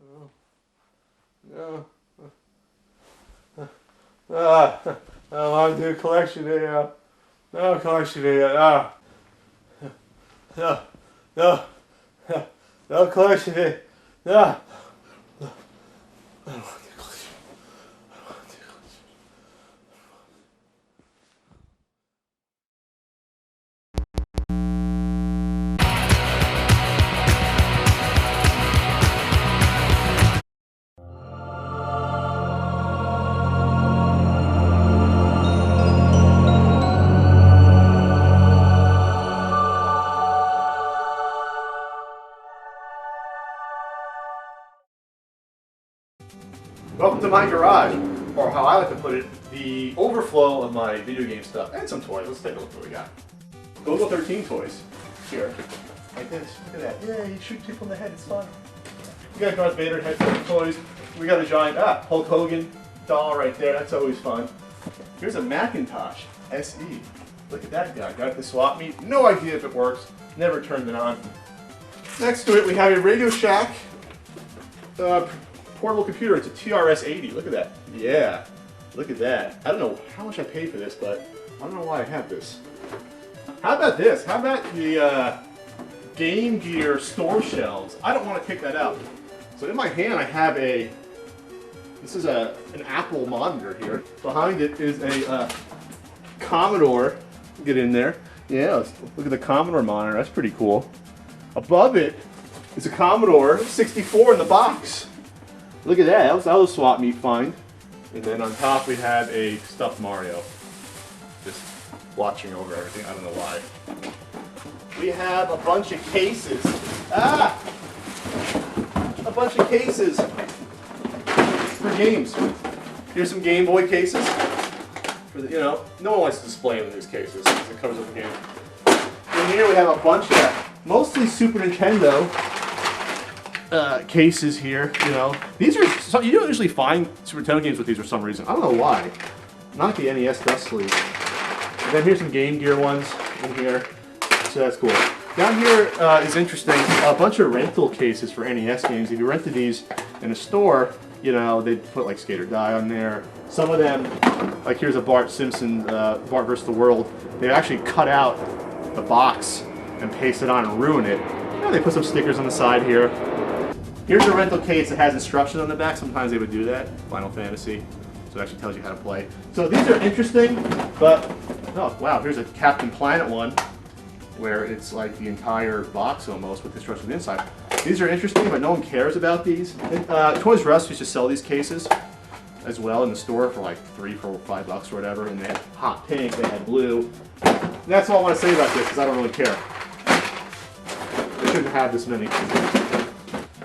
No. I want to do a collection video. No collection video. No. No. No. No. No collection video. No. No. I don't want to do a collection. I don't want to do a collection. Welcome to my garage, or how I like to put it, the overflow of my video game stuff and some toys. Let's take a look what we got. Google 13 toys here, like this. Look at that. Yeah, you shoot people in the head. It's fun. We got Darth Vader headset toys. We got a giant Hulk Hogan doll right there. That's always fun. Here's a Macintosh SE. Look at that guy. Got it at the swap meet. No idea if it works. Never turned it on. Next to it, we have a Radio Shack portable computer. It's a TRS-80. Look at that. Yeah. Look at that. I don't know how much I paid for this, but I don't know why I have this. How about this? How about the Game Gear store shelves? I don't want to kick that out. So in my hand I have this is an Apple monitor here. Behind it is a Commodore. Get in there. Yeah, look at the Commodore monitor. That's pretty cool. Above it is a Commodore 64 in the box. Look at that. That was a swap meet find. And then on top we have a stuffed Mario. Just watching over everything. I don't know why. We have a bunch of cases. A bunch of cases for games. Here's some Game Boy cases. For the, no one likes to display them in these cases because it covers up the game. And here we have a bunch of mostly Super Nintendo cases here. These are you don't usually find Super Nintendo games with these for some reason. I don't know why. Not the NES dust sleeve. And then here's some Game Gear ones in here. So that's cool. Down here is interesting. A bunch of rental cases for NES games. If you rented these in a store, they'd put like Skate or Die on there. Some of them, like here's a Bart Simpson, Bart vs. the World. They actually cut out the box and paste it on and ruin it. They put some stickers on the side here. Here's a rental case that has instructions on the back. Sometimes they would do that. Final Fantasy. So it actually tells you how to play. So these are interesting, but, oh wow, here's a Captain Planet one, where it's like the entire box almost with instructions inside. These are interesting, but no one cares about these. Toys R Us used to sell these cases as well in the store for like $3, $4, $5 or whatever, and they had hot pink, they had blue. And that's all I want to say about this, because I don't really care. They shouldn't have this many.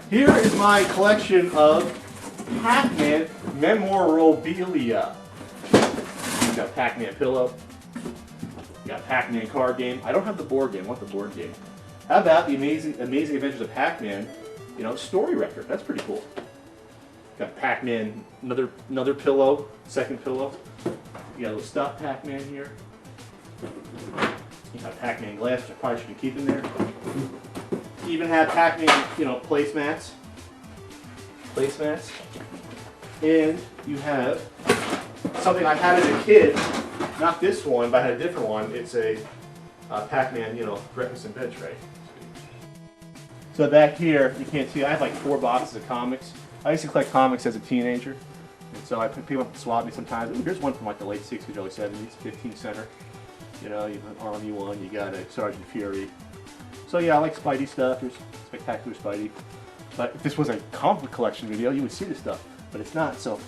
Here is my collection of Pac-Man Memorabilia. You got Pac-Man pillow. You got Pac-Man card game. I don't have the board game. I want the board game. How about the Amazing Adventures of Pac-Man? Story record. That's pretty cool. Got Pac-Man, another pillow, second pillow. You got a little stuffed Pac-Man here. You got Pac-Man glass, which I probably shouldn't keep in there. You even have Pac-Man, placemats. And you have something I had as a kid. Not this one, but I had a different one. It's a Pac-Man, breakfast and bed tray. So back here, you can't see, I have like 4 boxes of comics. I used to collect comics as a teenager. And so I pick people up to swap me sometimes. Ooh, here's one from like the late 60s, early 70s, 15 center. You have an Army one, you got a Sergeant Fury. So yeah, I like Spidey stuff. There's Spectacular Spidey. But if this was a comic book collection video, you would see this stuff. But it's not, so.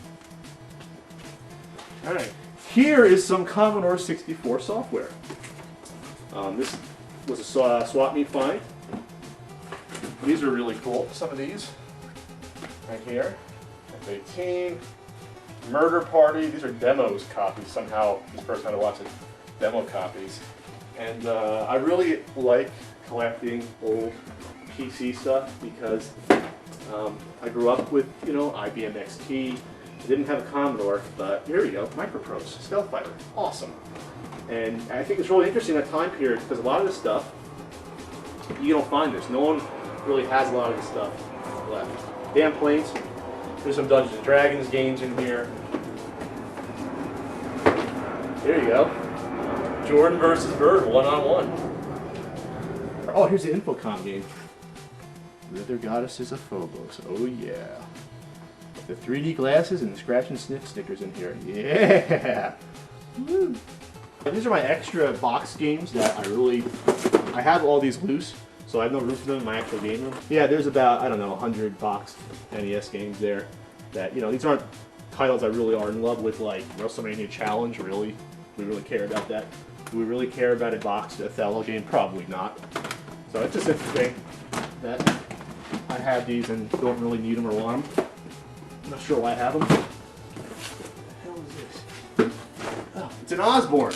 Alright. Here is some Commodore 64 software. This was a swap meet find. These are really cool. Some of these right here. F-18, Murder Party. These are demos copies. Somehow this person had lots of demo copies. And I really like collecting old PC stuff because I grew up with, IBM XT. I didn't have a Commodore, but here we go, Microprose, Stealth Fighter, awesome. And I think it's really interesting that time period because a lot of this stuff, you don't find this. No one really has a lot of this stuff left. Damn planes. There's some Dungeons and Dragons games in here. There you go. Jordan versus Bird, 1-on-1. Oh, here's the Infocom game. Leather Goddesses of Phobos. Oh yeah. The 3D glasses and the scratch and sniff stickers in here. Yeah. Woo. These are my extra box games that I have all these loose, so I have no room for them in my actual game room. Yeah, there's about, I don't know, 100 boxed NES games there that, you know, these aren't titles I really are in love with, like WrestleMania Challenge, really. Do we really care about that? Do we really care about a boxed Othello game? Probably not. So it's just interesting that I have these and don't really need them or want them. I'm not sure why I have them. What the hell is this? Oh, it's an Osborne.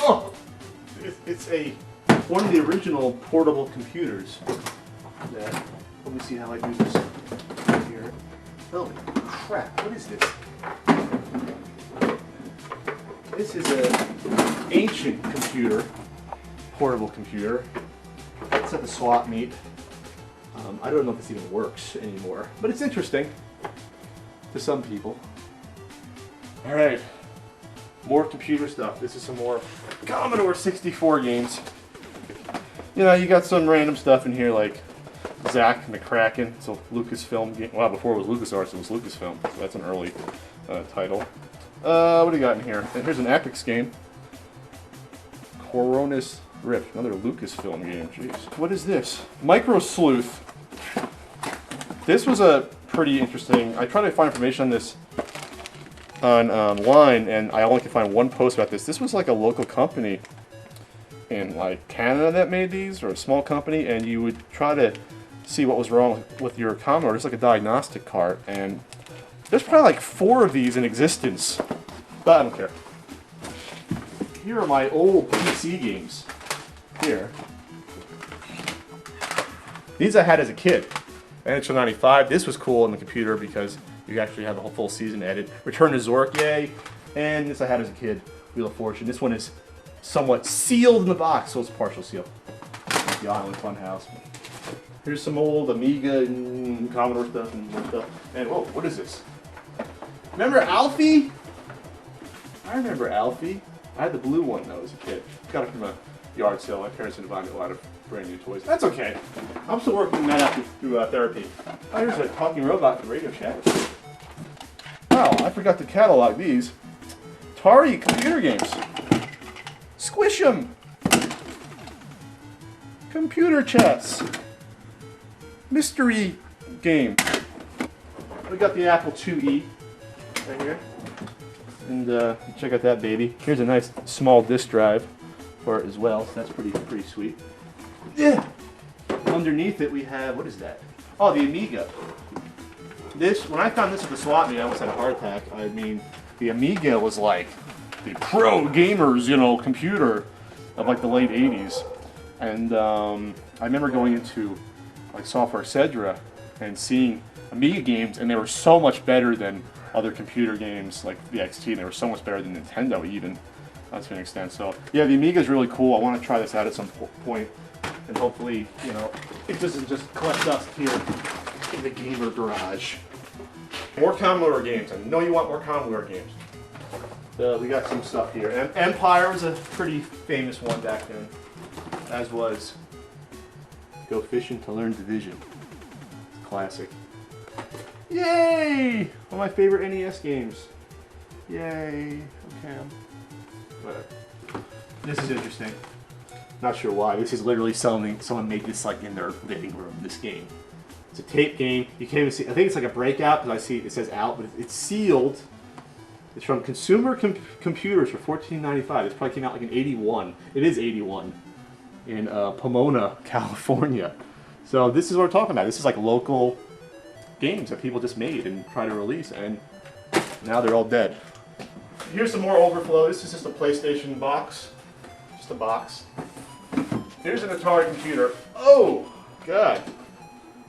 Oh, it's one of the original portable computers. Let me see how I do this here. Holy crap! What is this? This is an ancient computer, portable computer. It's at the swap meet. I don't know if this even works anymore, but it's interesting to some people. All right, more computer stuff. This is some more Commodore 64 games. You know, you got some random stuff in here like Zack McCracken. It's a Lucasfilm game. Wow, before it was LucasArts, it was Lucasfilm. So that's an early title. What do you got in here? And here's an Epix game. Coronis Rift, another Lucasfilm game. Jeez. What is this? Micro Sleuth. This was a pretty interesting. I tried to find information on this online, and I only could find one post about this. This was like a local company in like Canada that made these, or a small company, and you would try to see what was wrong with your Commodore. It's like a diagnostic cart, and there's probably like 4 of these in existence, but I don't care. Here are my old PC games. Here. These I had as a kid. NHL 95. This was cool on the computer because you actually have a whole full season edit. Return to Zork, yay. And this I had as a kid. Wheel of Fortune. This one is somewhat sealed in the box, so it's partial seal. The Island Funhouse. Here's some old Amiga and Commodore stuff and more stuff. And whoa, what is this? Remember Alfie? I remember Alfie. I had the blue one though as a kid. Got it from a yard sale. My parents didn't buy me a lot of brand new toys. That's okay. I'm still working that out through therapy. Oh, here's a talking robot for Radio Shack. Wow, I forgot to catalog these. Atari computer games. Squish 'em. Computer chess. Mystery game. We got the Apple IIe right here. And check out that baby. Here's a nice small disk drive for it as well. So that's pretty sweet. Yeah. Underneath it we have, what is that? Oh, the Amiga. This, when I found this at the swap meet, I almost had a heart attack. I mean, the Amiga was like the pro gamers, you know, computer of like the late 80s. And I remember going into like Software Etc. and seeing Amiga games, and they were so much better than other computer games like the XT, and they were so much better than Nintendo even, to an extent. So yeah, the Amiga is really cool. I want to try this out at some point, and hopefully, you know, it doesn't just collect dust here in the gamer garage. More Commodore games. I know you want more Commodore games. We got some stuff here. Empire was a pretty famous one back then, as was Go Fishing to Learn Division. Classic. Yay! One of my favorite NES games. Yay. Okay. Whatever. This is interesting. Not sure why. This is literally something someone made this like in their living room. This game. It's a tape game. You can't even see. I think it's like a breakout because I see it says out, but it's sealed. It's from Consumer Computers for $14.95. This probably came out like in '81. It is '81 in Pomona, California. So this is what we're talking about. This is like local games that people just made and try to release, and now they're all dead. Here's some more overflow. This is just a PlayStation box. Just a box. Here's an Atari computer. Oh, God.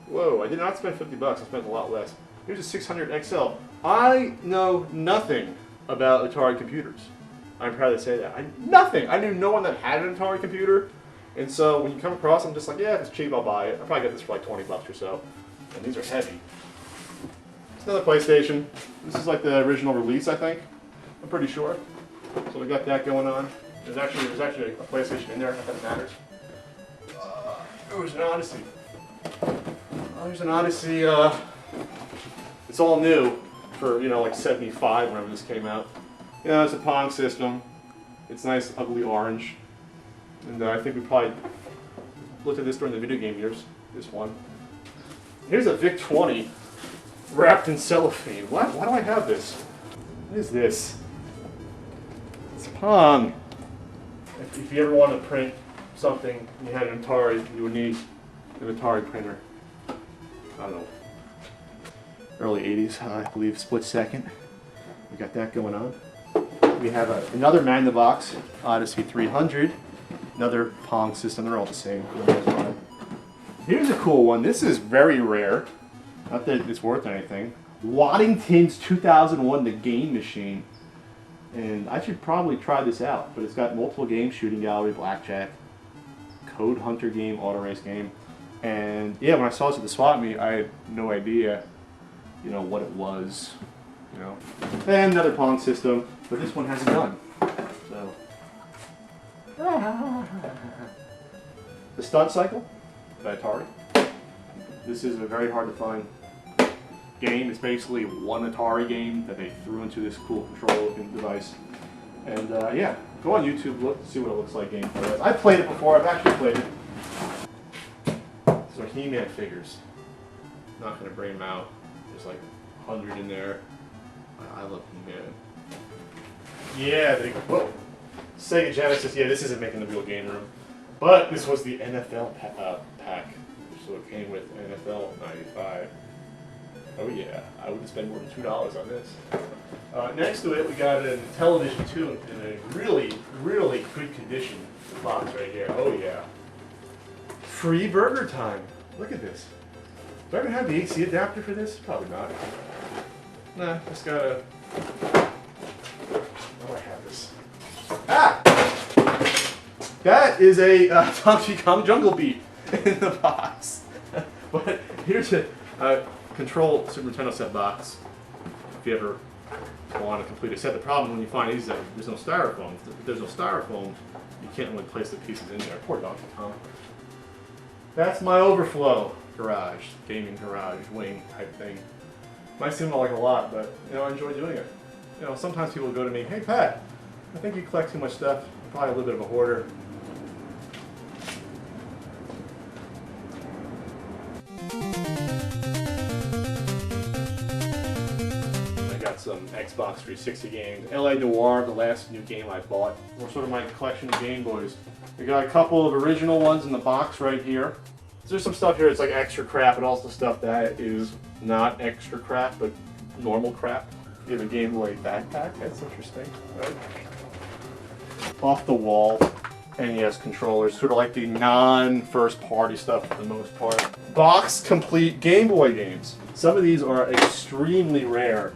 Whoa, I did not spend $50. I spent a lot less. Here's a 600 XL. I know nothing about Atari computers. I'm proud to say that. Nothing. I knew no one that had an Atari computer. And so when you come across, I'm just like, yeah, if it's cheap, I'll buy it. I probably got this for like $20 or so. And these are heavy. another PlayStation. This is like the original release, I think. I'm pretty sure. So we got that going on. There's actually a PlayStation in there. Not that it matters. There's an Odyssey. There's an Odyssey. It's all new for like '75 whenever this came out. It's a Pong system. It's nice, ugly orange. And I think we probably looked at this during the video game years. This one. Here's a VIC-20 wrapped in cellophane. What? Why do I have this? What is this? It's Pong. If you ever want to print something, you had an Atari, you would need an Atari printer. I don't know. Early 80s, I believe, split second. We got that going on. We have another Magnavox Odyssey 300. Another Pong system. They're all the same. Here's a cool one. This is very rare. Not that it's worth anything. Waddington's 2001 The Game Machine. And I should probably try this out. But it's got multiple games, shooting gallery, blackjack, code hunter game, auto race game. And yeah, when I saw this at the swap meet, I had no idea, what it was. And another Pong system, but this one has a gun. So the Stunt Cycle by Atari. This is a very hard to find game. It's basically one Atari game that they threw into this cool control-looking device. And yeah, go on YouTube, look, see what it looks like gameplay. I've played it before. I've actually played it. These are He-Man figures. Not gonna bring them out. There's like 100 in there. I love He-Man. Yeah, whoa. Sega Genesis. Yeah, this isn't making the real game room. But this was the NFL pack. So it came with NFL 95. Oh yeah, I wouldn't spend more than $2 on this. Next to it, we got a television too, in a really, really good condition box right here. Oh yeah. Free burger time. Look at this. Do I even have the AC adapter for this? Probably not. Nah, just gotta... Oh, I have this. Ah! That is a Donkey Kong Jungle Beat in the box. But here's a control Super Nintendo set box. If you ever want to complete a set, the problem when you find these is that there's no styrofoam. If there's no styrofoam, you can't really place the pieces in there. Poor Donkey Kong. That's my overflow garage, gaming garage, wing type thing. Might seem like a lot, but I enjoy doing it. Sometimes people go to me, "Hey Pat, I think you collect too much stuff. You're probably a little bit of a hoarder." I got some Xbox 360 games. LA Noire, the last new game I bought. Or sort of my collection of Game Boys. We got a couple of original ones in the box right here. There's some stuff here that's like extra crap, and also stuff that is not extra crap, but normal crap. You have a Game Boy backpack, that's interesting, right? Off the wall NES controllers, sort of like the non-first party stuff for the most part. Box complete Game Boy games. Some of these are extremely rare.